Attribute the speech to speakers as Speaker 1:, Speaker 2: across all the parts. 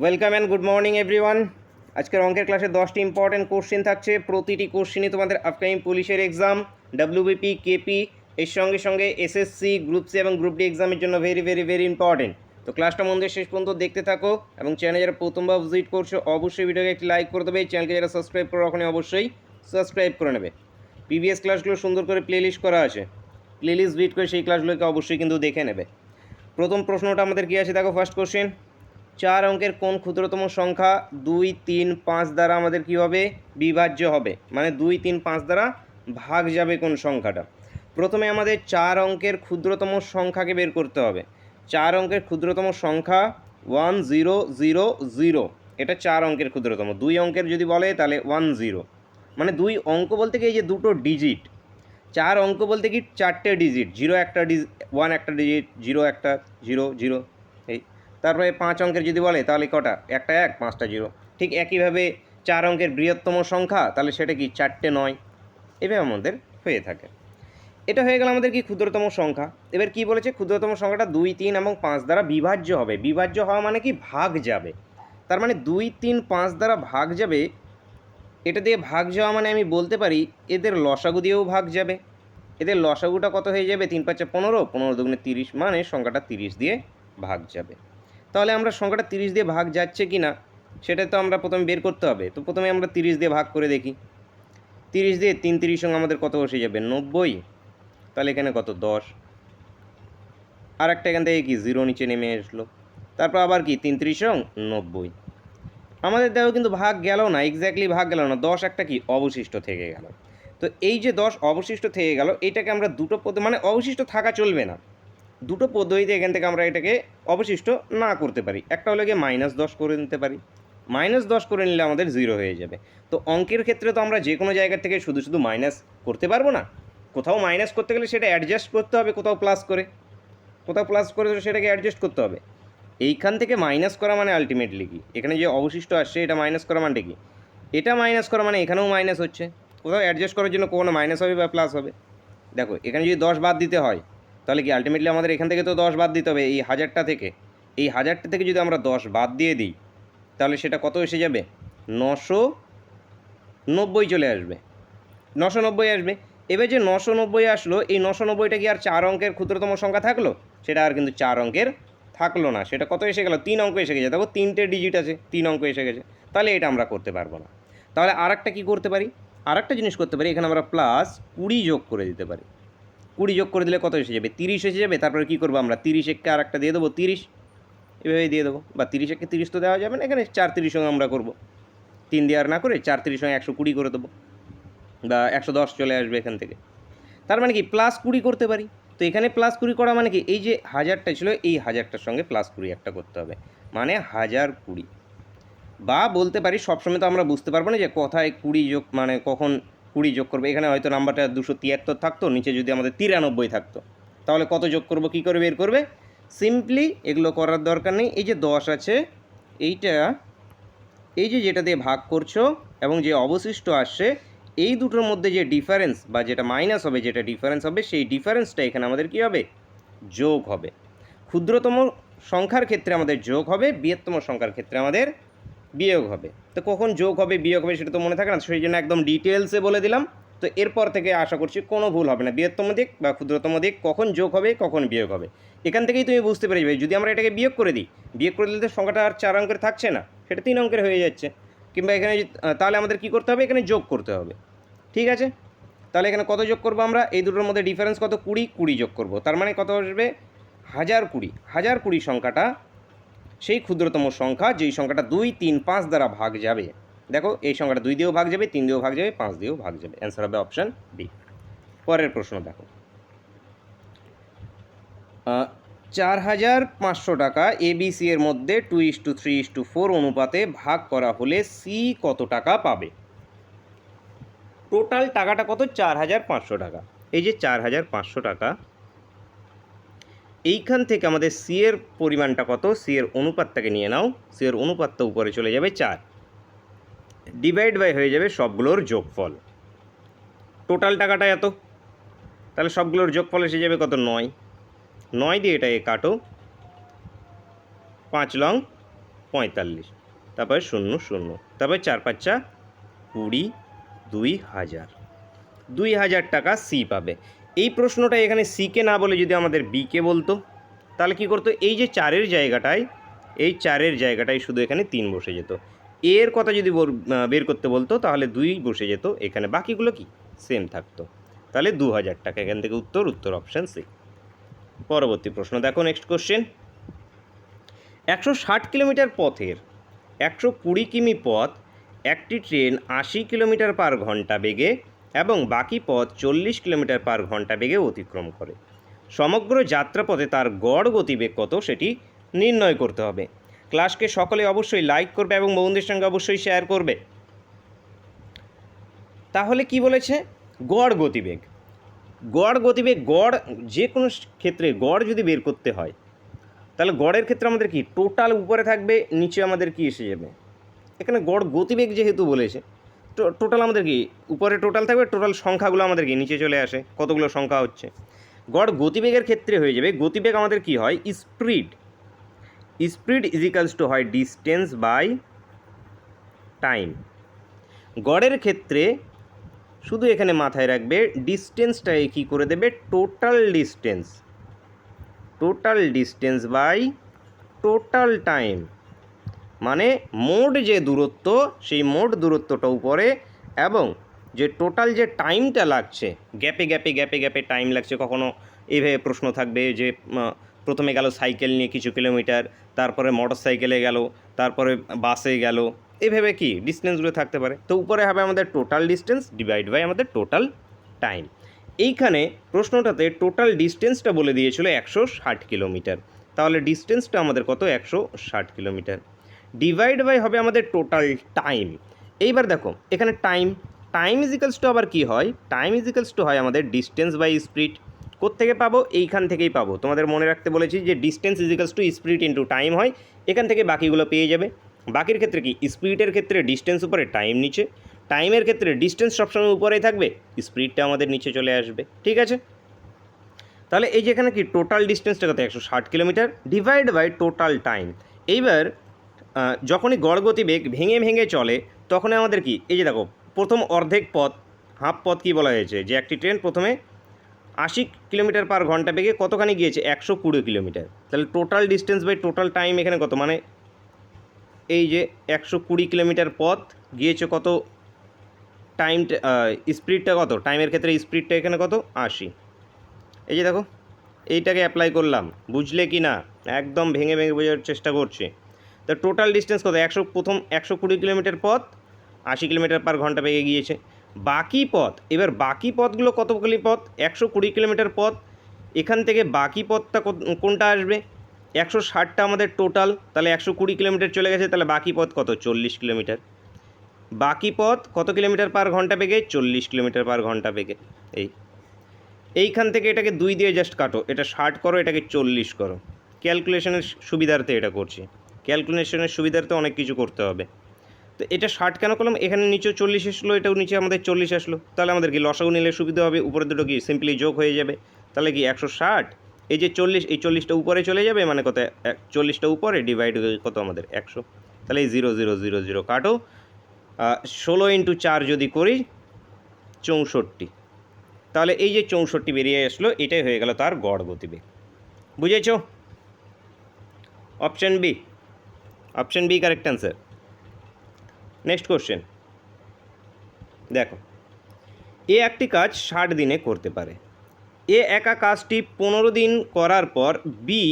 Speaker 1: Welcome and good morning everyone. আজকের অঙ্কের ক্লাসে 10টি ইম্পর্টেন্ট কোশ্চেন থাকছে। প্রতিটি কোশ্চেনই তোমাদের আপকামিং পুলিশের এক্সাম, ডাব্লিউবিপি, কেপি, এর সঙ্গে সঙ্গে এসএসসি, গ্রুপ সি এবং গ্রুপ ডি এক্সামের জন্য ভেরি ভেরি ভেরি ইম্পর্টেন্ট। তো ক্লাসটা মন দিয়ে শেষ পর্যন্ত দেখতে থাকো এবং চ্যানেলে যারা প্রথমবার ভিজিট করছো অবশ্যই ভিডিওকে একটি লাইক করে দেবে। চ্যানেলকে যারা সাবস্ক্রাইব করে রাখো অবশ্যই সাবস্ক্রাইব করে নেবে। প্রিভিয়াস ক্লাসগুলো সুন্দর করে প্লেলিস্ট করা আছে, প্লেলিস্ট ভিজিট করে সেই ক্লাসগুলোকে অবশ্যই কিন্তু দেখে নেবে। প্রথম প্রশ্নটা আমাদের কী আছে দেখো, ফার্স্ট কোশ্চেন, 4 অঙ্কের কোন ক্ষুদ্রতম সংখ্যা 2, 3, 5 দ্বারা আমাদের কী হবে, বিভাজ্য হবে, মানে 2, 3, 5 দ্বারা ভাগ যাবে কোন সংখ্যাটা। প্রথমে আমাদের 4 অঙ্কের ক্ষুদ্রতম সংখ্যাকে বের করতে হবে। 4 অঙ্কের ক্ষুদ্রতম সংখ্যা 1000, এটা 4 অঙ্কের ক্ষুদ্রতম। 2 অঙ্কের যদি বলে তাহলে 10, মানে 2 অঙ্ক বলতে কি এই যে দুটো ডিজিট। 4 অঙ্ক বলতে কি 4টে ডিজিট, 0 একটা ডিজিট, 1 একটা ডিজিট, 0 একটা, 0 0 এই। তারপরে 5 অঙ্কের যদি বলে তাহলে কটা, একটা 1, 5টা 0। ঠিক একইভাবে 4 অঙ্কের বৃহত্তম সংখ্যা তাহলে সেটা কি 4টে 9, এভাবে আমাদের হয়ে থাকে। এটা হয়ে গেল আমাদের কি ক্ষুদ্রতম সংখ্যা। এবার কি বলেছে, ক্ষুদ্রতম সংখ্যাটা 2, 3 এবং 5 দ্বারা বিভাজ্য হবে। বিভাজ্য হওয়া মানে কি ভাগ যাবে, তার মানে 2, 3, 5 দ্বারা ভাগ যাবে। এটা দিয়ে ভাগ যাওয়া মানে আমি বলতে পারি এদের লসাগু দিয়েও ভাগ যাবে। এদের লসাগুটা কত হয়ে যাবে, 3 5 15, 15 দুগুণে 30, মানে সংখ্যাটা 30 দিয়ে ভাগ যাবে। তাহলে আমরা সংখ্যাটা 30 দিয়ে ভাগ যাচ্ছে কি না সেটা তো আমরা প্রথমে বের করতে হবে। তো প্রথমে আমরা 30 দিয়ে ভাগ করে দেখি। 30 দিয়ে 3 30 সঙ্গে আমাদের কত বসে যাবে, 90। তাহলে এখানে কত, 10। আর একটা এখান থেকে কি 0 নিচে নেমে আসলো। তারপর আবার কি 3 30 90। আমাদের দেখো কিন্তু ভাগ গেল না, এক্স্যাক্টলি ভাগ গেল না, 10 একটা কি অবশিষ্ট থেকে গেল। তো এই যে 10 অবশিষ্ট থেকে গেল, এটাকে আমরা দুটো মানে অবশিষ্ট থাকা চলবে না, দুটো পদ্ধতিতে এখান থেকে আমরা এটাকে অবশিষ্ট না করতে পারি। একটা হলো গিয়ে -10 করে নিতে পারি। -10 করে নিলে আমাদের 0 হয়ে যাবে। তো অঙ্কের ক্ষেত্রে তো আমরা যে কোনো জায়গা থেকে শুধু শুধু মাইনাস করতে পারবো না। কোথাও মাইনাস করতে গেলে সেটা অ্যাডজাস্ট করতে হবে, কোথাও প্লাস করে, কোথাও প্লাস করে সেটাকে অ্যাডজাস্ট করতে হবে। এইখান থেকে মাইনাস করা মানে আলটিমেটলি কি, এখানে যে অবশিষ্ট আসছে এটা মাইনাস করা মানে কি, এটা মাইনাস করা মানে এখানেও মাইনাস হচ্ছে। কোথাও অ্যাডজাস্ট করার জন্য কোনো মাইনাস হবে বা প্লাস হবে। দেখো এখানে যদি 10 বাদ দিতে হয় তাহলে কি আলটিমেটলি আমাদের এখান থেকে তো 10 বাদ দিতে হবে, এই 1000টা থেকে। এই 1000টা থেকে যদি আমরা 10 বাদ দিয়ে দিই তাহলে সেটা কত এসে যাবে, 990 চলে আসবে, 990 আসবে। এবার যে 990 আসলো, এই 990টা কি আর 4 অঙ্কের ক্ষুদ্রতম সংখ্যা থাকলো, সেটা আর কিন্তু 4 অঙ্কের থাকলো না। সেটা কত এসে গেল, 3 অঙ্ক এসে গেছে। দেখো 3টে ডিজিট আছে, 3 অঙ্ক এসে গেছে। তাহলে এটা আমরা করতে পারবো না। তাহলে আর একটা কী করতে পারি, আর একটা জিনিস করতে পারি, এখানে আমরা +20 যোগ করে দিতে পারি। 20 যোগ করে দিলে কত এসে যাবে, 30 এসে যাবে। তারপরে কী করবো আমরা, 30 একে আর একটা দিয়ে দেবো 30, এভাবেই দিয়ে দেবো। বা 30 একে 30 তো দেওয়া যাবে না, এখানে 4 30 সঙ্গে আমরা করবো, 3 দিয়ে আর না করে 4 30 সঙ্গে 120 করে দেবো, বা 110 চলে আসবে এখান থেকে। তার মানে কি +20 করতে পারি। তো এখানে +20 করা মানে কি, এই যে 1000টা ছিল এই 1000টার সঙ্গে +20 একটা করতে হবে, মানে 1020। বা বলতে পারি সবসময় তো আমরা বুঝতে পারবো না যে কোথায় 20 যোগ, মানে কখন 20 যোগ করবো। এখানে হয়তো নাম্বারটা 273 থাকতো, নিচে যদি আমাদের 93 থাকতো, তাহলে কত যোগ করবো, কী করে বের করবে। সিম্পলি এগুলো করার দরকার নেই। এই যে 10 আছে এইটা, এই যে যেটা দিয়ে ভাগ করছো এবং যে অবশিষ্ট আসছে, এই দুটোর মধ্যে যে ডিফারেন্স বা যেটা মাইনাস হবে, যেটা ডিফারেন্স হবে, সেই ডিফারেন্সটা এখানে আমাদের কী হবে, যোগ হবে। ক্ষুদ্রতম সংখ্যার ক্ষেত্রে আমাদের যোগ হবে, বৃহত্তম সংখ্যার ক্ষেত্রে আমাদের বিয়োগ হবে। তো কখন যোগ হবে বিয়োগ হবে সেটা তো মনে থাকে না, সেই জন্য একদম ডিটেলসে বলে দিলাম। তো এরপর থেকে আশা করছি কোনো ভুল হবে না। বৃহত্তম দিক বা ক্ষুদ্রতম দিক কখন যোগ হবে কখন বিয়োগ হবে, এখান থেকেই তুমি বুঝতে পেরে যাবে। যদি আমরা এটাকে বিয়োগ করে দিই, বিয়োগ করে দিলে তো সংখ্যাটা আর 4 অঙ্কের থাকছে না, সেটা 3 অঙ্কের হয়ে যাচ্ছে। কিংবা এখানে তাহলে আমাদের কী করতে হবে, এখানে যোগ করতে হবে। ঠিক আছে, তাহলে এখানে কত যোগ করবো আমরা, এই দুটোর মধ্যে ডিফারেন্স কত, 20, 20 যোগ করবো। তার মানে কত আসবে, 1020। 1020 সংখ্যাটা সেই ক্ষুদ্রতম সংখ্যা যেই সংখ্যাটা 2, 3, 5 দ্বারা ভাগ যাবে। দেখো এই সংখ্যাটা 2 দিয়েও ভাগ যাবে, 3 দিয়েও ভাগ যাবে, 5 দিয়েও ভাগ যাবে। অ্যান্সার হবে অপশান বি। পরের প্রশ্ন দেখো, 4500 টাকা এবিসি এর মধ্যে 2:3:4 অনুপাতে ভাগ করা হলে সি কত টাকা পাবে। টোটাল টাকাটা কত, 4500 টাকা। এই যে 4500 টাকা, এইখান থেকে আমাদের সি এর পরিমাণটা কত, সি এর অনুপাতটাকে নিয়ে নাও। সি এর অনুপাতটা উপরে চলে যাবে 4, ডিভাইড বাই হয়ে যাবে সবগুলোর যোগফল। টোটাল টাকাটা এত, তাহলে সবগুলোর যোগফল এসে যাবে কত, 9। 9 দিয়ে এটাকে কাটো, 5 লং 45, তারপরে 0 0, তারপরে 4 5 20, 2000, 2000 টাকা সি পাবে। এই প্রশ্নটা এখানে সিকে না বলে যদি আমাদের বিকে বলতো তাহলে কী করতো, এই যে 4-এর জায়গাটায়, এই 4-এর জায়গাটায় শুধু এখানে 3 বসে যেত। এর কথা যদি বের করতে বলতো তাহলে 2 বসে যেত এখানে, বাকিগুলো কি সেম থাকতো। তাহলে 2000 টাকা, এখান থেকে উত্তর অপশান সি। পরবর্তী প্রশ্ন দেখো, নেক্সট কোশ্চেন। 160 কিলোমিটার পথের 120 কিমি পথ একটি ট্রেন 80 কিলোমিটার পার ঘন্টা বেগে এবং বাকি পথ 40 কিলোমিটার পার ঘন্টা বেগে অতিক্রম করে। সমগ্র যাত্রাপথে তার গড় গতিবেগ কত সেটি নির্ণয় করতে হবে। ক্লাসকে সকলে অবশ্যই লাইক করবে এবং বন্ধুদের সঙ্গে অবশ্যই শেয়ার করবে। তাহলে কি বলেছে, গড় গতিবেগ। গড় যে কোনো ক্ষেত্রে গড় যদি বের করতে হয় তাহলে গড়ের ক্ষেত্রে আমাদের কি টোটাল উপরে থাকবে, নিচে আমাদের কি এসে যাবে, এখানে গড় গতিবেগ যেহেতু বলেছে টোটাল আমাদের কি উপরে টোটাল থাকবে, টোটাল সংখ্যাগুলো আমাদের কি নিচে চলে আসে, কতগুলো সংখ্যা হচ্ছে। গড় গতিবেগের ক্ষেত্রে হয়ে যাবে, গতিবেগ আমাদের কি হয়, স্পিড ইজিক্যালস টু হয় ডিস্টেন্স বাই টাইম। গড়ের ক্ষেত্রে শুধু এখানে মাথায় রাখবে ডিস্টেন্সটাকে কী করে দেবে, total distance by total time, মানে মোট যে দূরত্ব সেই মোট দূরত্বটা উপরে এবং যে টোটাল যে টাইমটা লাগছে, গ্যাপে টাইম লাগছে। কখনো এইভাবে প্রশ্ন থাকবে যে প্রথমে গেল সাইকেল নিয়ে কিছু কিলোমিটার, তারপরে মোটর সাইকেলে গেল, তারপরে বাসে গেল, এভাবে কি ডিস্টেন্সগুলো থাকতে পারে। তো উপরে হবে আমাদের টোটাল ডিস্টেন্স ডিভাইড বাই আমাদের টোটাল টাইম। এইখানে প্রশ্নটাতে টোটাল ডিস্টেন্সটা বলে দিয়েছিল 160 কিলোমিটার, তাহলে ডিস্টেন্সটা আমাদের কত, 160 কিলোমিটার, ডিভাইড বাই হবে আমাদের টোটাল টাইম। এইবার দেখো এখানে টাইম ইজিক্যালস টু আবার কি হয়, টাইম ইজিক্যালস টু হয় আমাদের ডিস্টেন্স বাই স্পিড। কোত্থেকে পাবো, এইখান থেকেই পাবো। তোমাদের মনে রাখতে বলেছি যে distance is equals to speed into time হয়, এখান থেকে বাকিগুলো পেয়ে যাবে। বাকির ক্ষেত্রে কি, স্পিডের ক্ষেত্রে ডিস্টেন্স উপরে টাইম নিচে, টাইমের ক্ষেত্রে ডিস্টেন্স সবসময় উপরেই থাকবে, স্পিডটা আমাদের নিচে চলে আসবে। ঠিক আছে, তাহলে এই যে এখানে কি টোটাল ডিস্টেন্সটা কত, 160 kilometre divide by total time. এইবার যখনই গড় গতিবেগ ভেঙে চলে তখনই আমাদের কি, এই যে দেখো প্রথম অর্ধেক পথ, হাফ পথ কি বলা হয়েছে, যে একটি ট্রেন প্রথমে 80 কিলোমিটার পার ঘন্টা বেগে কতখানি গিয়েছে, 120 কিলোমিটার। তাহলে total distance by total time এখানে কত, মানে এই যে 120 কিলোমিটার পথ গিয়েছে কত, টাইমটা স্পিডটা কত, টাইমের ক্ষেত্রে স্পিডটা এখানে কত, 80। এই যে দেখো এইটাকে অ্যাপ্লাই করলাম, বুঝলে কি না, একদম ভেঙে বোঝার চেষ্টা করছি। তো টোটাল ডিস্টেন্স কত, প্রথম 120 কিলোমিটার পথ 80 কিলোমিটার পার ঘন্টা বেগে গিয়েছে। বাকি পথ, এবার বাকি পথগুলো কতগুলি পথ, 120 কিলোমিটার পথ, এখান থেকে বাকি পথটা কোনটা আসবে, 160টা আমাদের টোটাল, তাহলে 120 কিলোমিটার চলে গেছে, তাহলে বাকি পথ কত, 40 কিলোমিটার। বাকি পথ কত কিলোমিটার পার ঘন্টা বেগে, 40 কিলোমিটার পার ঘন্টা বেগে। এইখান থেকে এটাকে 2 দিয়ে জাস্ট কাটো, এটা 60 করো, এটাকে 40 করো। ক্যালকুলেশনের সুবিধার্থে এটা করছি, ক্যালকুলেশনের সুবিধার্থে অনেক কিছু করতে হবে। তো এটা 60 কেন করলাম, এখানে নিচেও 40 আসলো, এটাও নিচে আমাদের 40 আসলো, তাহলে আমাদের কি লসাগু নিলে সুবিধা হবে, উপরে দুটো কি সিম্পলি যোগ হয়ে যাবে। তাহলে কি 160, এই যে 40, এই 40টা উপরে চলে যাবে, মানে কত, 40টা উপরে ডিভাইড কত আমাদের 100, তাহলে এই 0 0 0 0 কাটো, 16 × 4 যদি করি 64, তাহলে এই যে 64 বেরিয়ে আসলো, এটাই হয়ে গেল তার গড় গতিবেগ। বুঝেছ, option B correct answer. Next question দেখো, এ একটি কাজ 60 দিনে করতে পারে। এ একা কাজটি 15 দিন করার পর বি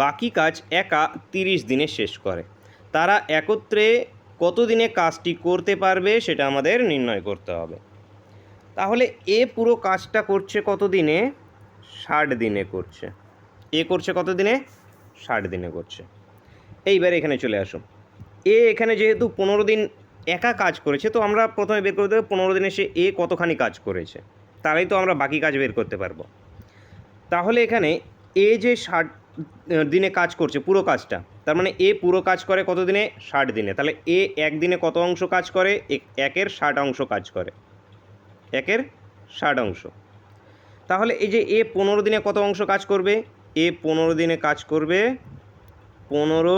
Speaker 1: বাকি কাজ একা 30 দিনে শেষ করে। তারা একত্রে কত দিনে কাজটি করতে পারবে সেটা আমাদের নির্ণয় করতে হবে। তাহলে এ পুরো কাজটা করছে কত দিনে, 60 দিনে করছে। এ করছে কত দিনে, 60 দিনে করছে। এইবার এখানে চলে আসো, এ এখানে যেহেতু 15 দিন একা কাজ করেছে, তো আমরা প্রথমে বের করে দেবো 15 দিনে সে এ কতখানি কাজ করেছে, তাহলেই তো আমরা বাকি কাজ বের করতে পারবো। তাহলে এখানে এ যে 60 দিনে কাজ করছে পুরো কাজটা, তার মানে এ পুরো কাজ করে কত দিনে, 60 দিনে। তাহলে এ একদিনে কত অংশ কাজ করে, 1/60 অংশ কাজ করে, 1/60 অংশ। তাহলে এই যে এ 15 দিনে কত অংশ কাজ করবে, এ 15 দিনে কাজ করবে 15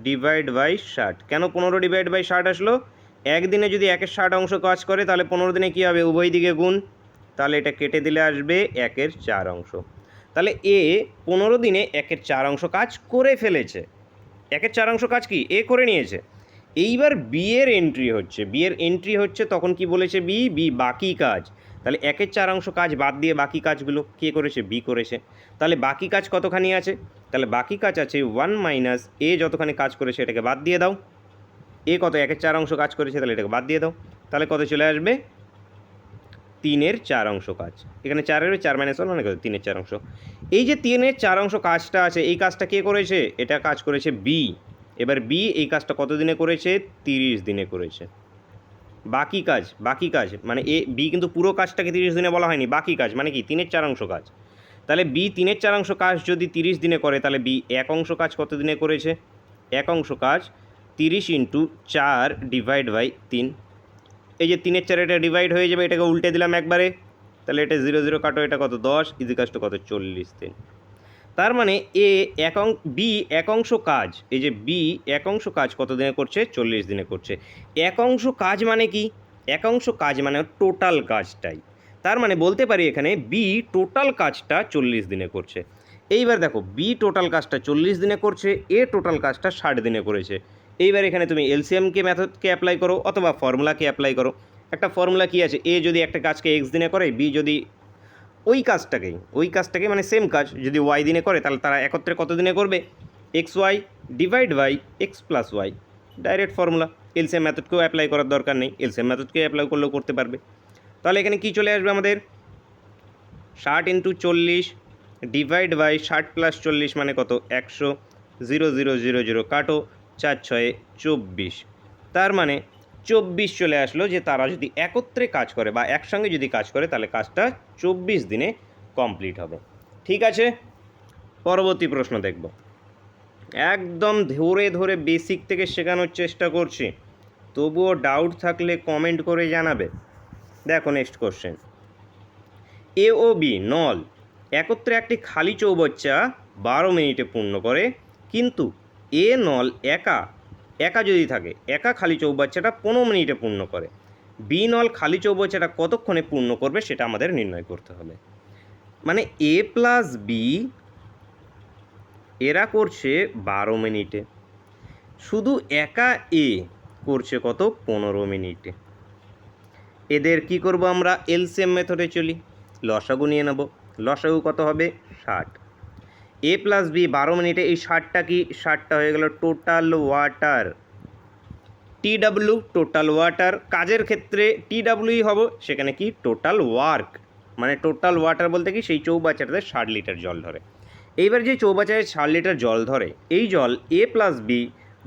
Speaker 1: ডিভাইড বাই 60। কেন 15 ডিভাইড বাই 60 আসলো? একদিনে যদি 1/60 অংশ কাজ করে তাহলে 15 দিনে কী হবে? উভয় দিকে গুণ, তাহলে এটা কেটে দিলে আসবে 1/4 অংশ। তাহলে এ 15 দিনে 1/4 অংশ কাজ করে ফেলেছে। 1/4 অংশ কাজ কি এ করে নিয়েছে। এইবার বি এর এন্ট্রি হচ্ছে, বি এর এন্ট্রি হচ্ছে তখন কি বলেছে বি বাকি কাজ। তাহলে 1/4 অংশ কাজ বাদ দিয়ে বাকি কাজগুলো কে করেছে? বি করেছে। তাহলে বাকি কাজ কতখানি আছে? তাহলে বাকি কাজ আছে 1 মাইনাস এ যতখানি কাজ করেছে এটাকে বাদ দিয়ে দাও। এ কত? 1/4 অংশ কাজ করেছে, তাহলে এটাকে বাদ দিয়ে দাও। তাহলে কত চলে আসবে? 3/4 অংশ কাজ। এখানে 4 মাইনাস 1 মানে কত? 3/4 অংশ। এই যে 3/4 অংশ কাজটা আছে, এই কাজটা কে করেছে? এটা কাজ করেছে বি। এবার বি এই কাজটা কত দিনে করেছে? 30 দিনে করেছে। বাকি কাজ মানে বি কিন্তু পুরো কাজটাকে 30 দিনে বলা হয়নি, বাকি কাজ মানে কি 3/4 অংশ কাজ। তাহলে বি 3/4 অংশ কাজ যদি 30 দিনে করে তাহলে বি 1 অংশ কাজ কত দিনে করেছে? 1 অংশ কাজ 30 × 4 ডিভাইড বাই 3। এই যে 3/4 এটা ডিভাইড হয়ে যাবে, এটাকে উল্টে দিলাম একবারে, তাহলে এটা 0 0 কাটো, এটা কত? 10 ইজিকাস কত? 40 দিন। তার মানে বি 1 অংশ কাজ, এই যে বি 1 অংশ কাজ কত দিনে করছে? 40 দিনে করছে। 1 অংশ কাজ মানে কি? 1 অংশ কাজ মানে টোটাল কাজটাই। তার মানে বলতে পারি এখানে বি টোটাল কাজটা 40 দিনে করছে। এইবার দেখো বি টোটাল কাজটা 40 দিনে করছে, এ টোটাল কাজটা 60 দিনে করেছে। এইবার এখানে তুমি এলসিএমকে মেথডকে অ্যাপ্লাই করো অথবা ফর্মুলাকে অ্যাপ্লাই করো। একটা ফর্মুলা কি আছে? এ যদি একটা কাজকে এক্স দিনে করে, বি যদি ওই কাজটাকে মানে সেম কাজ যদি ওয়াই দিনে করে, তাহলে তারা একত্রে কত দিনে করবে? X Y divide by X plus Y. Direct formula, LCM মেথডকেও অ্যাপ্লাই করার দরকার নেই, এলসিএম মেথডকে অ্যাপ্লাই করলেও করতে পারবে। তাহলে এখানে কি চলে আসবে আমাদের? 60 × 40 ডিভাইড বাই 60 + 40 মানে কত? 100। 0 0 0 0 কাটো, 4 6 24। তার মানে 24 চলে আসলো যে তারা যদি একত্রে কাজ করে বা একসঙ্গে যদি কাজ করে তাহলে কাজটা 24 দিনে কমপ্লিট হবে। ঠিক আছে, পরবর্তী প্রশ্ন দেখব। একদম ধরে ধরে বেসিক থেকে শেখানোর চেষ্টা করছি, তবুও ডাউট থাকলে কমেন্ট করে জানাবে। দেখো নেক্সট কোশ্চেন। এ ও বি নল একত্রে একটি খালি চৌবাচ্চা 12 মিনিটে পূর্ণ করে, কিন্তু এ নল একা যদি থাকে, একা খালি চৌবাচ্চাটা 15 মিনিটে পূর্ণ করে। বি নল খালি চৌবাচ্চাটা কতক্ষণে পূর্ণ করবে সেটা আমাদের নির্ণয় করতে হবে। মানে এ প্লাস বি এরা করছে 12 মিনিটে, শুধু একা এ করছে কত? 15 মিনিটে। এদের কি করব আমরা? এলসিএম মেথডে চলি, লসাগু নিয়ে নেব। লসাগু কত হবে? 60। এ প্লাস বি 12 মিনিটে, এই 60টা কি? 60টা হয়ে গেল total water, TW total water. কাজের ক্ষেত্রে টিডাব্লিউই হবে, সেখানে কি? Total work. মানে টোটাল ওয়াটার বলতে কি? সেই চৌবাচ্চাটাতে 60 লিটার জল ধরে। এইবার যে চৌবাচ্চায় 60 লিটার জল ধরে, এই জল এ প্লাস বি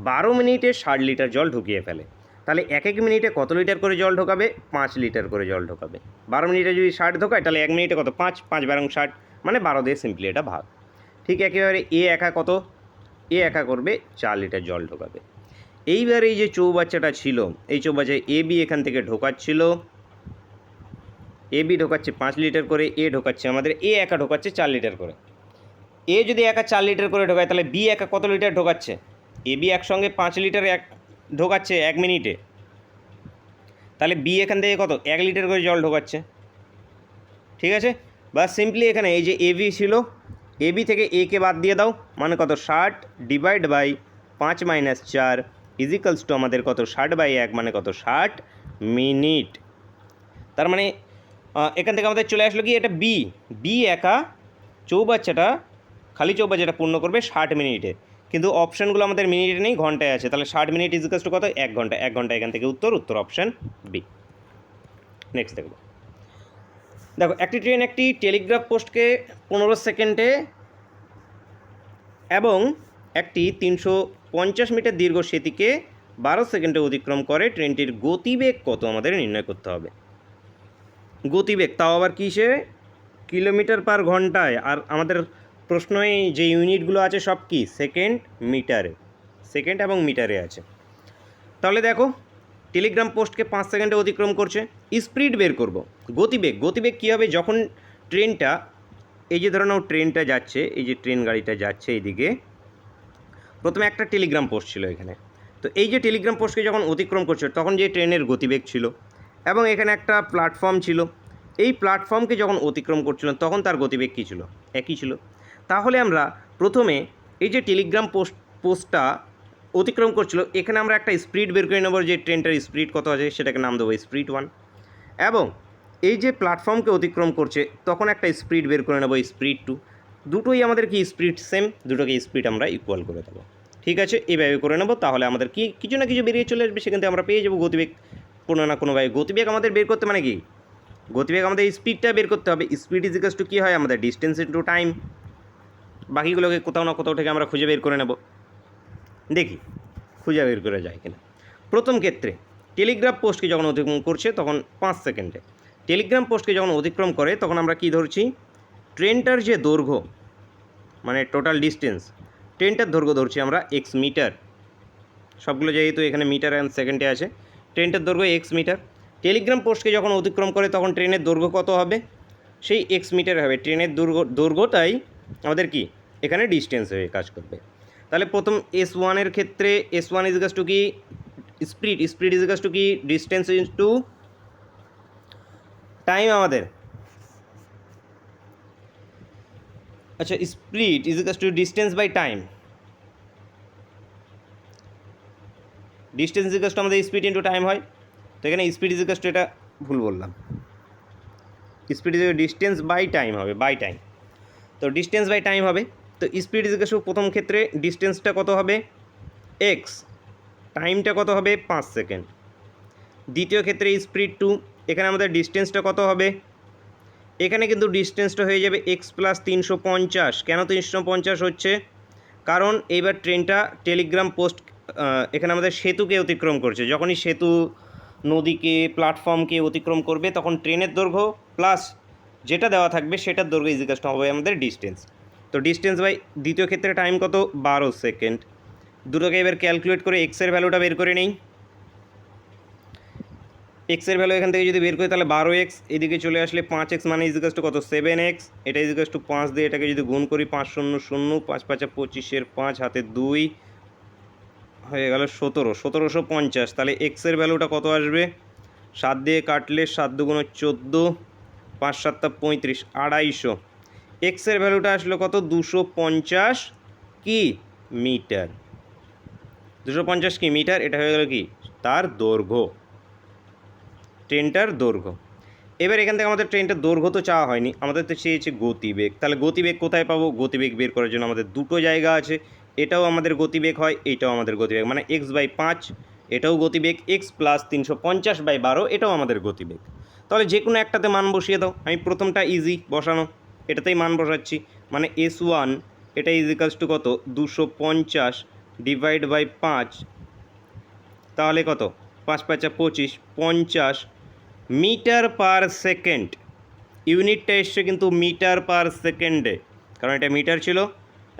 Speaker 1: 12 মিনিটে 60 লিটার জল ঢুকিয়ে ফেলে। তাহলে এক মিনিটে কত লিটার করে জল ঢোকাবে? 5 লিটার করে জল ঢোকাবে। 12 মিনিটে যদি 60 ঢোকায় তাহলে 1 মিনিটে কত? 5 5 12 60, মানে 12 দিয়ে সিম্পলি এটা ভাগ। ঠিক একেবারে এ একা কত? এ একা করবে 4 লিটার জল ঢোকাবে। এইবার এই যে চৌবাচ্চাটা ছিল, এই চৌবাচ্চায় এ বি এখান থেকে ঢোকাচ্ছিল, এ বি ঢোকাচ্ছে 5 লিটার করে, এ ঢোকাচ্ছে আমাদের এ একা ঢোকাচ্ছে 4 লিটার করে। এ যদি একা 4 লিটার করে ঢোকায় তাহলে বি একা কত লিটার ঢোকাচ্ছে? এ বি একসঙ্গে 5 লিটার ঢোকাচ্ছে 1 মিনিটে, তাহলে বি এখান থেকে কত? 1 লিটার করে জল ঢোকাচ্ছে। ঠিক আছে, বা সিম্পলি এখানে এই যে এ বি ছিল, এ বি থেকে এ কে বাদ দিয়ে দাও, মানে কত? 60 divide by 5 minus 4 is equals to আমাদের কত? 60/1 মানে কত? 60 মিনিট। তার মানে এখান থেকে আমাদের চলে আসলো কি? এটা বি একা চৌবাচ্চাটা খালি চৌবাচ্চাটা পূর্ণ করবে 60 মিনিটে, কিন্তু অপশানগুলো আমাদের মিনিটে নেই, ঘন্টায় আছে। তাহলে 60 মিনিট ইজিক্যালস টু কত? 1 ঘন্টা। 1 ঘন্টা এখান থেকে উত্তর অপশান বি। নেক্সট দেখো একটি ট্রেন একটি টেলিগ্রাফ পোস্টকে 15 সেকেন্ডে এবং একটি 350 মিটার দীর্ঘ সেতুকে 12 সেকেন্ডে অতিক্রম করে। ট্রেনটির গতিবেগ কত আমাদের নির্ণয় করতে হবে। গতিবেগ তাও আবার কিসে? কিলোমিটার পার ঘন্টায়। আর আমাদের প্রশ্নই যে ইউনিটগুলো আছে সব কি? সেকেন্ড, মিটারে, সেকেন্ড এবং মিটারে আছে। তাহলে দেখো টেলিগ্রাম পোস্টকে 5 সেকেন্ডে অতিক্রম করছে, স্পিড বের করব। গতিবেগ কী হবে? যখন ট্রেনটা, এই যে ধরো নাও ট্রেনটা যাচ্ছে, এই যে ট্রেন গাড়িটা যাচ্ছে এইদিকে, প্রথমে একটা টেলিগ্রাম পোস্ট ছিল এখানে। তো এই যে টেলিগ্রাম পোস্টকে যখন অতিক্রম করছে তখন যে ট্রেনের গতিবেগ ছিল এবং এখানে একটা প্ল্যাটফর্ম ছিল, এই প্ল্যাটফর্মকে যখন অতিক্রম করছিল তখন তার গতিবেগ কী ছিল? একই ছিল। তাহলে আমরা প্রথমে এই যে টেলিগ্রাম পোস্টটা অতিক্রম করছিল এখানে আমরা একটা স্পিড বের করে নেব, যে ট্রেনটার স্পিড কত আছে সেটাকে নাম দেবো স্পিড 1, এবং এই যে প্ল্যাটফর্মকে অতিক্রম করছে তখন একটা স্পিড বের করে নেব স্পিড 2। দুটোই আমাদের কি স্পিড সেম, দুটোকে স্পিড আমরা ইকুয়াল করে দেবো। ঠিক আছে, এইভাবে করে নেব, তাহলে আমাদের কি কিছু না কিছু বেরিয়ে চলে আসবে, সেখান থেকে আমরা পেয়ে যাবো গতিবেগ কোনো না কোনোভাবে। গতিবেগ আমাদের বের করতে মানে কি, গতিবেগ আমাদের স্পিডটা বের করতে হবে। স্পিড ইজ ইকুয়ালস টু কী হয় আমাদের ডিস্টেন্স ইনটু টাইম। বাকিগুলোকে কোথাও না কোথাও থেকে আমরা খুঁজে বের করে নেব, দেখি খুঁজে বের করে যায় কিনা। প্রথম ক্ষেত্রে টেলিগ্রাফ পোস্টকে যখন অতিক্রম করছে তখন 5 সেকেন্ডে, টেলিগ্রাম পোস্টকে যখন অতিক্রম করে তখন আমরা কি ধরছি, ট্রেনটার যে দৈর্ঘ্য মানে টোটাল ডিস্টেন্স, ট্রেনটার দৈর্ঘ্য ধরছি আমরা এক্স মিটার। সবগুলো যেহেতু এখানে মিটার অ্যান্ড সেকেন্ডে আছে, ট্রেনটার দৈর্ঘ্য এক্স মিটার। টেলিগ্রাম পোস্টকে যখন অতিক্রম করে তখন ট্রেনের দৈর্ঘ্য কত হবে, সেই এক্স মিটার হবে। ট্রেনের দৈর্ঘ্যটাই আমাদের কি এখানে ডিস্টেন্স হয়ে কাজ করবে। তাহলে প্রথম S1-এর ক্ষেত্রে S1 ইজ ইকুয়ালস টু কি স্পিড ইজ ইকুয়ালস টু কি ডিস্টেন্স ইনটু টাইম আমাদের। আচ্ছা, speed is equals to distance by time, distance is equals to আমাদের স্পিড ইনটু টাইম হয়। তো এখানে স্পিড ইজ ইকুয়ালস টু, এটা ভুল বললাম, speed is distance by time হবে, বাই টাইম। তো ডিস্টেন্স বাই টাইম হবে। তো স্পিড ইজ ইকুয়ালস টু প্রথম ক্ষেত্রে ডিস্টেন্সটা কত হবে এক্স, টাইমটা কত হবে 5 সেকেন্ড। দ্বিতীয় ক্ষেত্রে স্পিড 2, এখানে আমাদের ডিস্টেন্সটা কত হবে, এখানে কিন্তু ডিস্টেন্সটা হয়ে যাবে এক্স প্লাস 350। কেন 350 হচ্ছে, কারণ এইবার ট্রেনটা টেলিগ্রাম পোস্ট এখানে আমাদের সেতুকে অতিক্রম করছে। যখনই সেতু নদীকে প্ল্যাটফর্মকে অতিক্রম করবে তখন ট্রেনের দৈর্ঘ্য প্লাস যেটা দেওয়া থাকবে সেটার দৈর্ঘ্য ইজ ইকুয়ালস টু হবে আমাদের ডিস্টেন্স। তো ডিস্টেন্স বাই দ্বিতীয় ক্ষেত্রে টাইম কত 12 সেকেন্ড। দুটোকে এবার ক্যালকুলেট করে এক্সের ভ্যালুটা বের করে নেই। এক্সের ভ্যালু এখান থেকে যদি বের করি তাহলে 12x, এদিকে চলে আসলে 5x মানে ইজ ইকুয়ালস টু কত 7x। এটা ইজ ইকুয়ালস টু 5 দিয়ে এটাকে যদি গুণ করি 5 0 0, 5 5 25, 5 হাতে 2 হয়ে গেল 17, 1750। তাহলে এক্সের ভ্যালুটা কত আসবে, 7 দিয়ে কাটলে 7 2 14, 5 7 35, 250। এক্সের ভ্যালুটা আসলো কত 250 কি মিটার, 250 কি মিটার। এটা হয়ে গেল কি তার দৈর্ঘ্য, ট্রেনটার দৈর্ঘ্য। এবার এখান থেকে আমাদের ট্রেনটার দৈর্ঘ্য তো চাওয়া হয়নি, আমাদের তো চেয়েছে গতিবেগ। তাহলে গতিবেগ কোথায় পাবো, গতিবেগ বের করার জন্য আমাদের দুটো জায়গা আছে, এটাও আমাদের গতিবেগ হয়, এইটাও আমাদের গতিবেগ, মানে x/5 এটাও গতিবেগ, x প্লাস 350/12 এটাও আমাদের গতিবেগ। তাহলে যে কোনো একটাতে মান বসিয়ে দাও। আমি প্রথমটা ইজি বসানো, এটাতেই মান বসাচ্ছি, মানে S1 এটা ইজ ইকুয়ালস টু কত 250 ডিভাইড বাই 5, তাহলে কত 5 5 25, 50 মিটার পার সেকেন্ড। ইউনিটটা এসছে কিন্তু মিটার পার সেকেন্ডে, কারণ এটা মিটার ছিল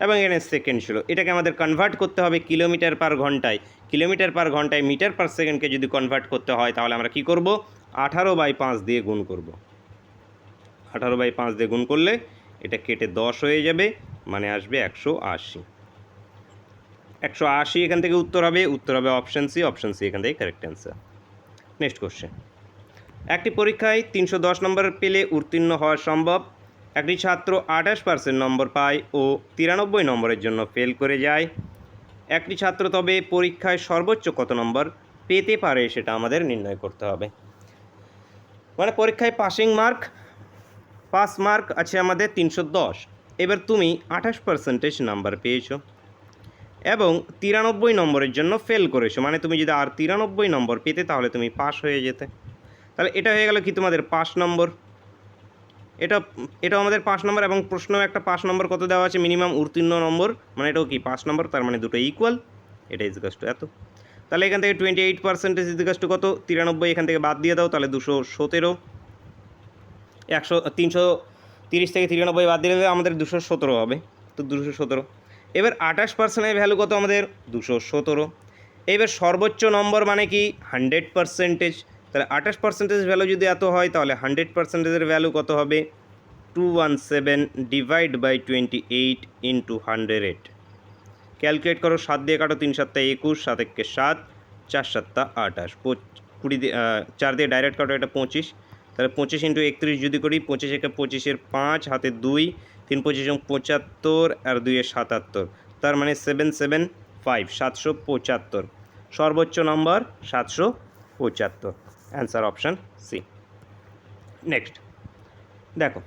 Speaker 1: এবং এখানে সেকেন্ড ছিল। এটাকে আমাদের কনভার্ট করতে হবে কিলোমিটার পার ঘন্টায়। কিলোমিটার পার ঘন্টায় মিটার পার সেকেন্ডকে যদি কনভার্ট করতে হয় তাহলে আমরা কি করব, 18/5 দিয়ে গুণ করব। 18/5 দিয়ে গুণ করলে এটা কেটে 10 হয়ে যাবে, মানে আসবে 180। 180 এখান থেকে উত্তর হবে অপশান সি। অপশান সি এখান থেকে কারেক্ট অ্যান্সার। নেক্সট কোশ্চেন, একটি পরীক্ষায় 310 নম্বর পেলে উত্তীর্ণ হওয়া সম্ভব। একটি ছাত্র 28% নম্বর পায় ও 93 নম্বরের জন্য ফেল করে যায়। একটি ছাত্র তবে পরীক্ষায় সর্বোচ্চ কত নম্বর পেতে পারে সেটা আমাদের নির্ণয় করতে হবে। মানে পরীক্ষায় পাস মার্ক আছে আমাদের 310, এবার তুমি 28% নাম্বার পেয়েছো এবং 93 নম্বরের জন্য ফেল করেছো, মানে তুমি যদি আর 93 নম্বর পেতে তাহলে তুমি পাস হয়ে যেতে। তাহলে এটা হয়ে গেল কি তোমাদের 5 নম্বর, এটা আমাদের 5 নম্বর, এবং প্রশ্নও একটা 5 নম্বর কত দেওয়া আছে মিনিমাম উত্তীর্ণ নম্বর, মানে এটাও কি 5 নম্বর, তার মানে দুটো ইকুয়াল, এটা ইজ ইকুয়ালস টু এত। তাহলে এখান থেকে 28% ইজ ইকুয়ালস টু কত 93, এখান থেকে বাদ দিয়ে দাও, তাহলে 217। 330 থেকে 93 বাদ দিলে আমাদের 217 হবে, তো 217। এবার 28%-এর ভ্যালু কত আমাদের 217। এবার সর্বোচ্চ নম্বর মানে কি 100%, তাহলে 28% ভ্যালু যদি এত হয় তাহলে 100%-এর ভ্যালু কত হবে 217 ডিভাইড বাই 28 ইন্টু 100। ক্যালকুলেট করো, 7 দিয়ে কাটো, 3 7 21, 7 1 7, 4 7 28, 20 দিয়ে 4 দিয়ে ডাইরেক্ট কাটো, এটা 25, তাহলে 25 × 31 যদি করি, 25 একে 25 5, হাতে 2, 3 25 75 আর 2 77, তার মানে 775, 775, সর্বোচ্চ নম্বর 775, অ্যান্সার অপশান সি। নেক্সট দেখো,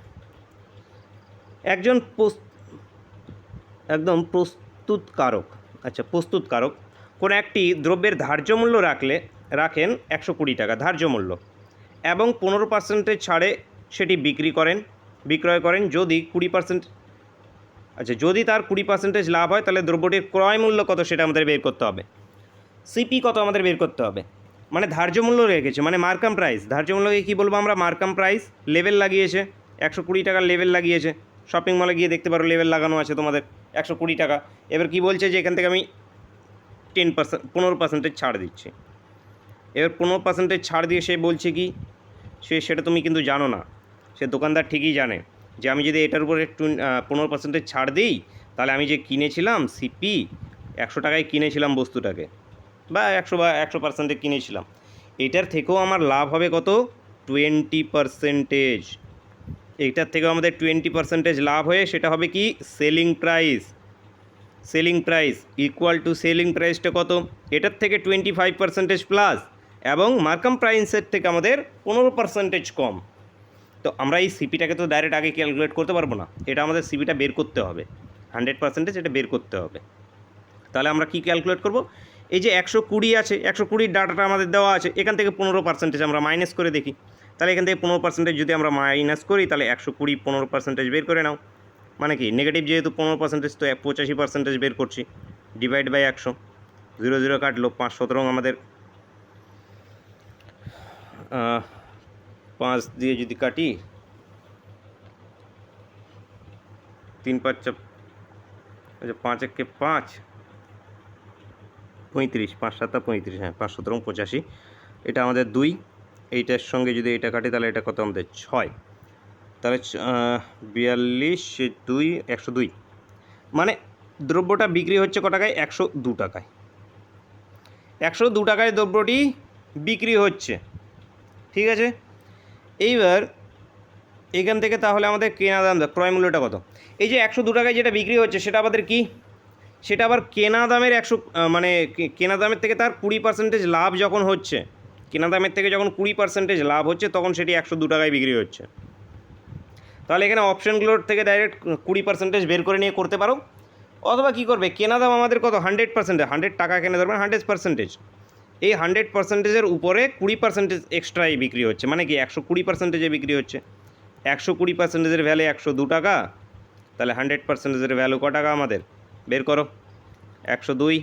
Speaker 1: একজন প্রস্তুতকারক, আচ্ছা প্রস্তুতকারক কোনো একটি দ্রব্যের ধার্য মূল্য রাখেন 120 টাকা ধার্য মূল্য এবং 15% ছাড়ে সেটি বিক্রয় করেন। যদি 20%, আচ্ছা যদি তার 20% লাভ হয় তাহলে দ্রব্যটির ক্রয় মূল্য কত সেটা আমাদের বের করতে হবে। সিপি কত আমাদের বের করতে হবে, মানে ধার্য মূল্য রেখেছে, মানে মার্কাম প্রাইস। ধার্য মূল্যকে কী বলবো আমরা, মার্কাম প্রাইস। লেভেল লাগিয়েছে 120 টাকার লেভেল লাগিয়েছে, শপিং মলে গিয়ে দেখতে পারো লেভেল লাগানো আছে তোমাদের 120 টাকা। এবার কি বলছে যে এখান থেকে আমি 15% ছাড় দিচ্ছি। এবার 15% ছাড় দিয়ে সে বলছে কি, সেটা তুমি কিন্তু জানো না, সে দোকানদার ঠিকই জানে যে আমি যদি এটার উপরে 15% ছাড় দিই তাহলে আমি যে কিনেছিলাম সিপি 100 টাকায় কিনেছিলাম বস্তুটাকে, বা 100% কিনেছিলাম, এটার থেকেও আমার লাভ হবে কত, 20%। এইটার থেকেও আমাদের 20% লাভ হয়ে সেটা হবে কি selling price. Selling price equal to selling প্রাইসটা কত, এটার থেকে 25% প্লাস এবং মার্কাম প্রাইসের থেকে আমাদের 15% কম। তো আমরা এই সিপিটাকে তো ডাইরেক্ট আগে ক্যালকুলেট করতে পারবো না, এটা আমাদের সিপিটা বের করতে হবে, 100% এটা বের করতে হবে। তাহলে আমরা কি ক্যালকুলেট করব, এই যে 120 আছে, 120 ডাটাটা আমাদের দেওয়া আছে, এখান থেকে 15% আমরা মাইনাস করে দেখি। তাহলে এখান থেকে 15% যদি আমরা মাইনাস করি তাহলে 120 15% বের করে নাও, মানে কি নেগেটিভ যেহেতু 15% তো 85% বের করছি, ডিভাইড বাই 100, 0 0 কাটলো, 5 17 আমাদের 5 দিয়ে যদি কাটি 3 5 আচ্ছা 5 1 5, 35, 5 7 35, হ্যাঁ 5 17 85, এটা আমাদের 2, এইটার সঙ্গে যদি এটা কাটি তাহলে এটা কত আমাদের 6, তাহলে 42 2 102, মানে দ্রব্যটা বিক্রি হচ্ছে ক টাকায়, 102 টাকায়। 102 টাকায় দ্রব্যটি বিক্রি হচ্ছে, ঠিক আছে। এইবার এখান থেকে তাহলে আমাদের কেনা দাম, ক্রয় মূল্যটা কত, এই যে 102 টাকায় যেটা বিক্রি হচ্ছে সেটা আমাদের কি, সেটা আবার কেনা দামের 100, মানে কেনা দামের থেকে তার 20% লাভ যখন হচ্ছে, কেনা দামের থেকে যখন 20% লাভ হচ্ছে তখন সেটি 102 টাকায় বিক্রি হচ্ছে। তাহলে এখানে অপশানগুলোর থেকে ডাইরেক্ট 20% বের করে নিয়ে করতে পারো, অথবা কী করবে, কেনা দাম আমাদের কত 100%, 100 টাকা কেনা ধরবেন 100%, এই 100%-এর উপরে 20% এক্সট্রাই বিক্রি হচ্ছে, মানে কি 120%-এ বিক্রি হচ্ছে। 120%-এর ভ্যালু 102 টাকা, তাহলে 100%-এর ভ্যালু ক টাকা আমাদের বের করো, 102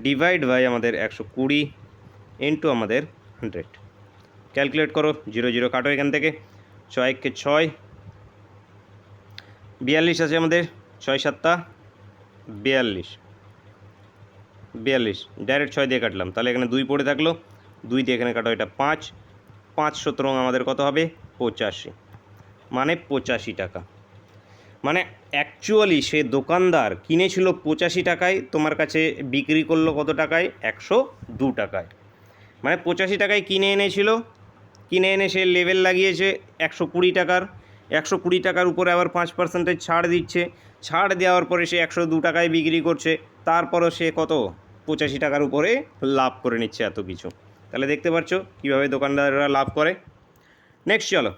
Speaker 1: ডিভাইড বাই আমাদের 120 ইন্টু আমাদের 100, ক্যালকুলেট করো, 0 0 কাটো এখান থেকে, 6 1 6, 42 আছে আমাদের, 6 7 42, ডাইরেক্ট 6 দিয়ে কাটলাম, তাহলে এখানে 2 পড়ে থাকলো, 2 দিয়ে এখানে কাটো, এটা 5 5 17 আমাদের কত হবে 85, মানে 85 টাকা। মানে অ্যাকচুয়ালি সে দোকানদার কিনেছিল 85 টাকায়, তোমার কাছে বিক্রি করলো কত টাকায়, 102 টাকায়। মানে 85 টাকায় কিনে এনেছিল, কিনে এনে সে লেভেল লাগিয়েছে 120 টাকার, 120 টাকার উপরে আবার 5% ছাড় দিচ্ছে, ছাড় দেওয়ার পরে সে 102 টাকায় বিক্রি করছে, তারপরও সে কত 85 টাকার উপরে লাভ করে নিচ্ছে এত কিছু। তাহলে দেখতে পাচ্ছ কীভাবে দোকানদাররা লাভ করে। নেক্সট চলো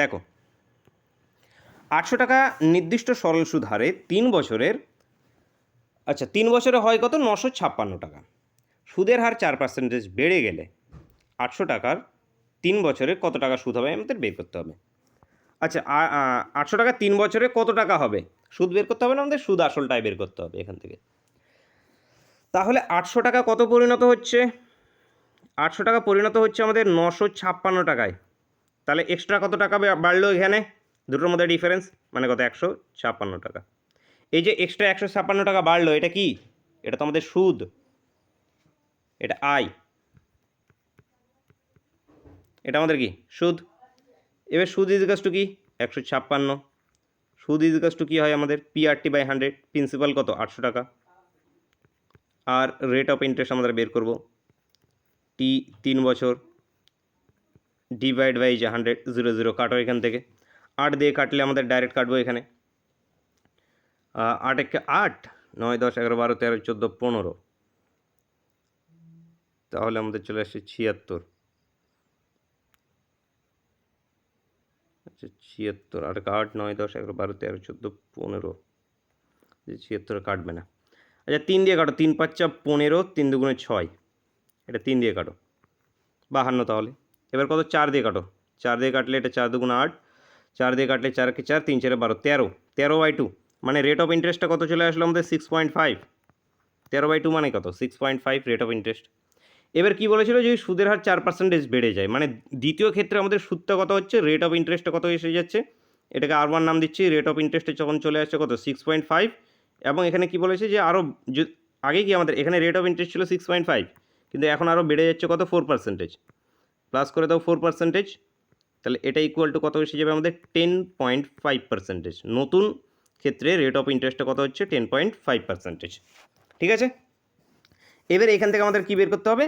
Speaker 1: দেখো, 800 টাকা নির্দিষ্ট সরল সুদ হারে 3 বছরের, আচ্ছা 3 বছরে হয় কত 956 টাকা, সুদের হার 4% বেড়ে গেলে 800 টাকার 3 বছরে কত টাকা সুদ হবে আমাদের বের করতে হবে। আচ্ছা 800 টাকা 3 বছরে কত টাকা হবে সুদ বের করতে হবে না, আমাদের সুদ আসলটাই বের করতে হবে এখান থেকে। তাহলে 800 টাকা কত পরিণত হচ্ছে, 800 টাকা পরিণত হচ্ছে আমাদের 956 টাকায়, তাহলে এক্সট্রা কত টাকা বাড়লো এখানে, দুটোর মধ্যে ডিফারেন্স, মানে কত 156 টাকা। এই যে এক্সট্রা 156 টাকা বাড়লো, এটা কি, এটা তো আমাদের সুদ, এটা আয়, এটা আমাদের কি সুদ। এবার সুদ ইজিকাস টু কি 156, সুদ ইজিকাস টু কী হয় আমাদের PRT/100, প্রিন্সিপাল কত 800 টাকা, আর রেট অফ ইন্টারেস্ট আমাদের বের করব টি 3 বছর ডিভাইড বাই যে 100, 0 0 কাটো এখান থেকে, 8 দিয়ে কাটলে আমাদের ডাইরেক্ট কাটবো এখানে 8 একে 8, 9 10 11 12 13 14 15, তাহলে আমাদের চলে আসছে 76। আচ্ছা 76, 8 একে 8, 9 10 11 12 13 14 15, 76 কাটবে না। আচ্ছা 3 দিয়ে কাটো, 3 5 15, 3 দুগুণে 6, এটা 3 দিয়ে কাটো 52 তাহলে। এবার কত 4 দিয়ে কাটো, 4 দিয়ে কাটলে এটা 4 দুগুণে 8, 4 দিয়ে কাটলে 4 কে 4, 3 4 12, 13, 13/2 মানে রেট অফ ইন্টারেস্টটা কত চলে আসলো আমাদের 6.5, 13/2 মানে কত 6.5 রেট অফ ইন্টারেস্ট। এবার কি বলেছিল যে সুদের হার 4% বেড়ে যায়, মানে দ্বিতীয় ক্ষেত্রে আমাদের সুদটা কত হচ্ছে, রেট অফ ইন্টারেস্টটা কত এসে যাচ্ছে, এটাকে R1 নাম দিচ্ছি, রেট অফ ইন্টারেস্টে যখন চলে আসছে কত 6.5, এবং এখানে কি বলেছে যে আরও আগে কি আমাদের এখানে রেট অফ ইন্টারেস্ট ছিল 6.5, কিন্তু এখন আরও বেড়ে যাচ্ছে কত 4%, প্লাস করে দাও 4%, তাহলে এটা ইকুয়াল টু কত এসে যাবে আমাদের 10.5%। নতুন ক্ষেত্রে রেট অফ ইন্টারেস্টটা কত হচ্ছে 10.5%। ঠিক আছে, এবার এখান থেকে আমাদের কী বের করতে হবে,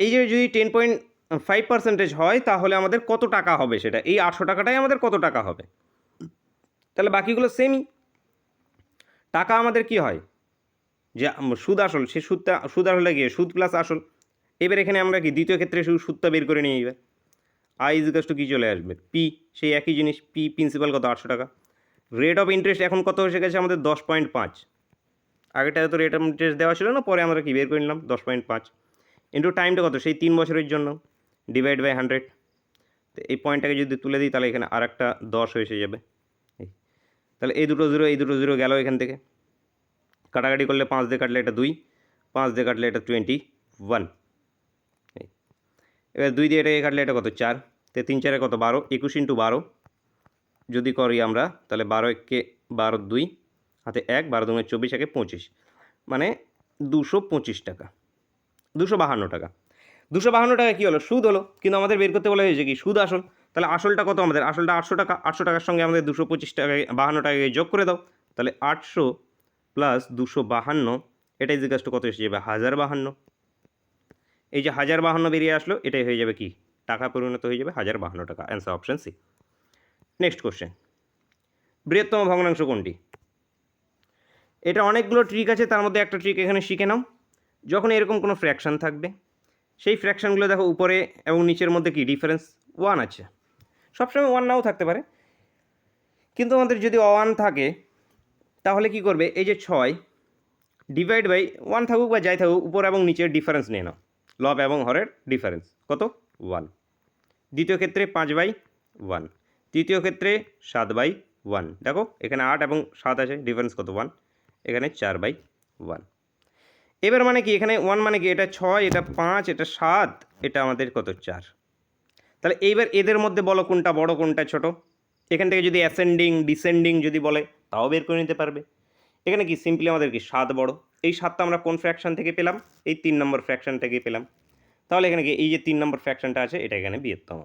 Speaker 1: এই যে যদি 10.5% হয় তাহলে আমাদের কত টাকা হবে, সেটা এই 800 টাকাটাই আমাদের কত টাকা হবে। তাহলে বাকিগুলো সেমই, টাকা আমাদের কি হয় যে সুদ আসল, সে সুদ আসলে গিয়ে সুদ প্লাস আসল। এবার এখানে আমরা কি দ্বিতীয় ক্ষেত্রে সুদটা বের করে নিয়ে এবার I ইজিকাস টু কী চলে আসবে পি, সেই একই জিনিস পি, প্রিন্সিপাল কত 800 টাকা, রেট অফ ইন্টারেস্ট এখন কত এসে গেছে আমাদের 10.5, আগেটা তো রেট অফ ইন্টারেস্ট দেওয়া ছিল না, পরে আমরা কি বের করে নিলাম 10.5, ইন্টু টাইমটা কত সেই 3 বছরের জন্য ডিভাইড বাই 100, তো এই পয়েন্টটাকে যদি তুলে দিই তাহলে এখানে আর একটা 10 এসে যাবে, তাহলে এই দুটো জিরো গেল এখান থেকে, কাটাকাটি করলে 5 দিয়ে কাটলে এটা 2, 5 দিয়ে কাটলে এটা 21, এবার 2 দিয়ে এটাকে কাটলে এটা কত 4, তো 3 4 কত 12, 21 ইন্টু 12 যদি করি আমরা তাহলে 12 একে 12 2 হাতে 1, 12 দুগুণে 24 একে 25, মানে 225 টাকা, 252 টাকা। 252 টাকা কী হলো সুদ হলো, কিন্তু আমাদের বের করতে বলা হয়েছে কি সুদ আসল, তাহলে আসলটা কত আমাদের, আসলটা 800 টাকা, 800 টাকার সঙ্গে আমাদের 225 টাকায় 52 টাকাকে যোগ করে দাও, তাহলে 800 প্লাস 252 এটা ইজিকাস টু কত এসে যাবে 1052। এই যে 1052 বেরিয়ে আসলো, এটাই হয়ে যাবে কি টাকা পরিণত হয়ে যাবে 1052 টাকা, answer option C. Next question, বৃহত্তম ভগ্নাংশ কোনটি। এটা অনেকগুলো ট্রিক আছে, তার মধ্যে একটা ট্রিক এখানে শিখে নাও। যখন এরকম কোনো ফ্র্যাকশান থাকবে, সেই ফ্র্যাকশানগুলো দেখো উপরে এবং নিচের মধ্যে কি ডিফারেন্স 1 আছে, সবসময় 1 নাও থাকতে পারে, কিন্তু আমাদের যদি 1 থাকে তাহলে কি করবে, এই যে 6 ডিভাইড বাই 1 থাকুক বা যাই থাকুক, উপর এবং নিচের ডিফারেন্স নিয়ে নাও, লব এবং হরের ডিফারেন্স কত 1, দ্বিতীয় ক্ষেত্রে 5/1, তৃতীয় ক্ষেত্রে 7/1, দেখো এখানে 8 এবং 7 আছে, ডিফারেন্স কত 1, এখানে 4/1। এবার মানে কি এখানে 1 মানে কি এটা 6, এটা 5, এটা 7, এটা আমাদের কত 4। তাহলে এইবার এদের মধ্যে বলো কোনটা বড় কোনটা ছোট, এখান থেকে যদি অ্যাসেন্ডিং ডিসেন্ডিং যদি বলে তাও বের করে নিতে পারবে। এখানে কি সিম্পলি আমাদের কি 7 বড়, এই 7টা আমরা কোন ফ্র্যাকশন থেকে পেলাম, এই 3 নম্বর ফ্র্যাকশন থেকে পেলাম, তাহলে এখানে কি এই যে 3 নম্বর ফ্র্যাকশনটা আছে এটা এখানে বৃহত্তম,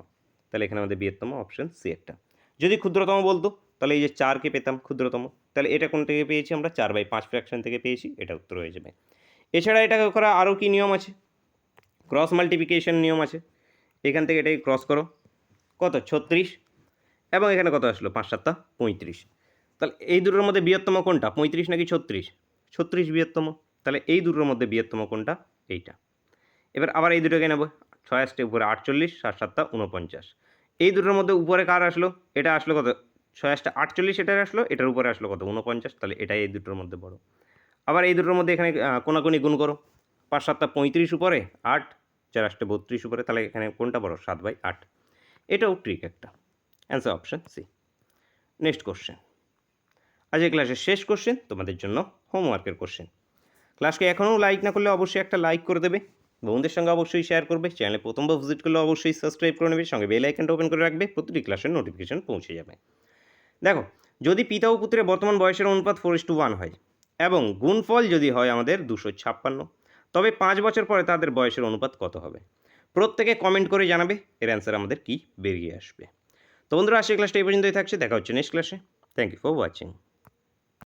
Speaker 1: তাহলে এখানে আমাদের বৃহত্তম অপশন সি একটা। যদি ক্ষুদ্রতম বলতো তাহলে এই যে 4কে পেতাম ক্ষুদ্রতম, তাহলে এটা কোন থেকে পেয়েছি আমরা 4/5 ফ্র্যাকশন থেকে পেয়েছি, এটা উত্তর হয়ে যাবে। এছাড়া এটাকে করা আরও কি নিয়ম আছে, ক্রস মাল্টিপ্লিকেশন নিয়ম আছে, এখান থেকে এটাকে ক্রস করো কত 36, এবং এখানে কত আসলো 5 7 35, তাহলে এই দুটোর মধ্যে বৃহত্তম কোনটা 35 নাকি 36, 36 বৃহত্তম, তাহলে এই দুটোর মধ্যে বৃহত্তম কোনটা এইটা। এবার আবার এই দুটোকে নেব, 6 আসতে উপরে 48, 7 7 49, এই দুটোর মধ্যে উপরে কার আসলো, এটা আসলো কত 6 আসতে 48, এটার আসলো, এটার উপরে আসলো কত 49, তাহলে এটাই এই দুটোর মধ্যে বড়। আবার এই দুটোর মধ্যে এখানে কোনাকুনি গুণ করো, 5 7 35 উপরে 8, 4 আসতে 32 উপরে, তাহলে এখানে কোনটা বড় 7/8, এটাও ট্রিক একটা, answer option C. Next question, আজকের ক্লাসের শেষ কোশ্চেন, তোমাদের জন্য হোমওয়ার্কের কোশ্চেন। ক্লাসকে এখনও লাইক না করলে অবশ্যই একটা লাইক করে দেবে, বন্ধুদের সঙ্গে অবশ্যই শেয়ার করবে, চ্যানেলে প্রথমবার ভিজিট করলে অবশ্যই সাবস্ক্রাইব করে নেবে, সঙ্গে বেল আইকনটা ওপেন করে রাখবে, প্রতিটি ক্লাসের নোটিফিকেশন পৌঁছে যাবে। দেখো যদি পিতা ও পুত্রের বর্তমান বয়সের অনুপাত 4:1 হয় এবং গুণফল যদি হয় আমাদের 256, তবে 5 বছর পরে তাদের বয়সের অনুপাত কত হবে। প্রত্যেকে কমেন্ট করে জানাবে এর অ্যান্সার আমাদের কি বেরিয়ে আসবে। তো বন্ধুরা আজকের ক্লাসটা এই পর্যন্তই থাকছে, দেখা হচ্ছে নেক্সট ক্লাসে। Thank you for watching.